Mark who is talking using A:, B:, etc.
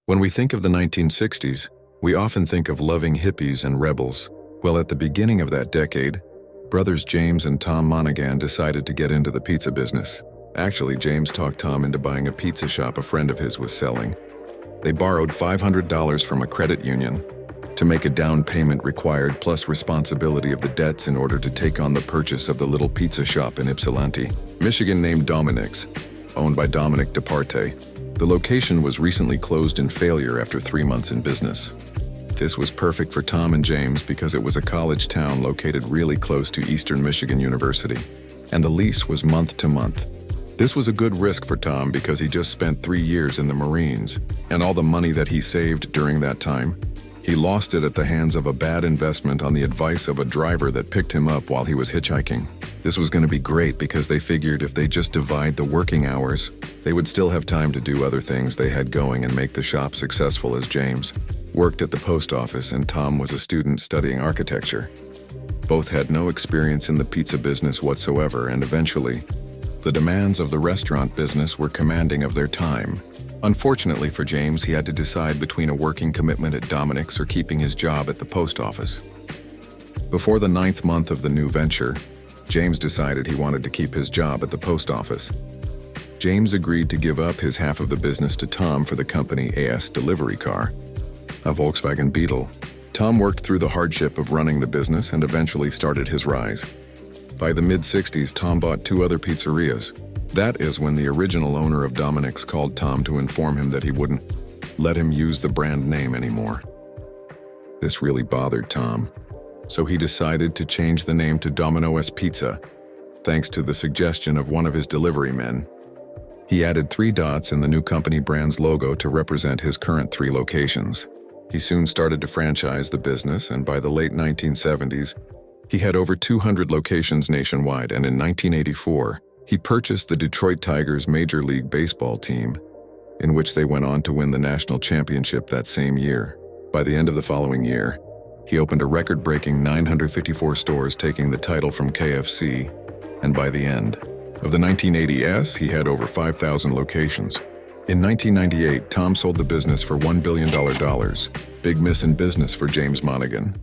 A: When we think of the 1960s, we often think of loving hippies and rebels. Well, at the beginning of that decade, brothers James and Tom Monaghan decided to get into the pizza business. Actually, James talked Tom into buying a pizza shop a friend of his was selling. They borrowed $500 from a credit union to make a down payment required plus responsibility of the debts in order to take on the purchase of the little pizza shop in Ypsilanti, Michigan named Dominick's, owned by Dominic DeParte. The location was recently closed in failure after 3 months in business. This was perfect for Tom and James because it was a college town located really close to Eastern Michigan University, and the lease was month to month. This was a good risk for Tom because he just spent 3 years in the Marines, and all the money that he saved during that time, he lost it at the hands of a bad investment on the advice of a driver that picked him up while he was hitchhiking. This was going to be great because they figured if they just divide the working hours, they would still have time to do other things they had going and make the shop successful, as James worked at the post office and Tom was a student studying architecture. Both had no experience in the pizza business whatsoever, and eventually, the demands of the restaurant business were commanding of their time. Unfortunately for James, he had to decide between a working commitment at Dominick's or keeping his job at the post office. Before the 9th month of the new venture, James decided he wanted to keep his job at the post office. James agreed to give up his half of the business to Tom for the company AS delivery car, a Volkswagen Beetle. Tom worked through the hardship of running the business and eventually started his rise. By the mid-60s, Tom bought 2 other pizzerias. That is when the original owner of Dominick's called Tom to inform him that he wouldn't let him use the brand name anymore. This really bothered Tom, so he decided to change the name to Domino's Pizza, thanks to the suggestion of one of his delivery men. He added 3 dots in the new company brand's logo to represent his current 3 locations. He soon started to franchise the business, and by the late 1970s, he had over 200 locations nationwide, and in 1984, he purchased the Detroit Tigers Major League Baseball team, in which they went on to win the national championship that same year. By the end of the following year, he opened a record-breaking 954 stores, taking the title from KFC, and by the end of the 1980s, he had over 5,000 locations. In 1998, Tom sold the business for $1 billion. Big miss in business for James Monaghan.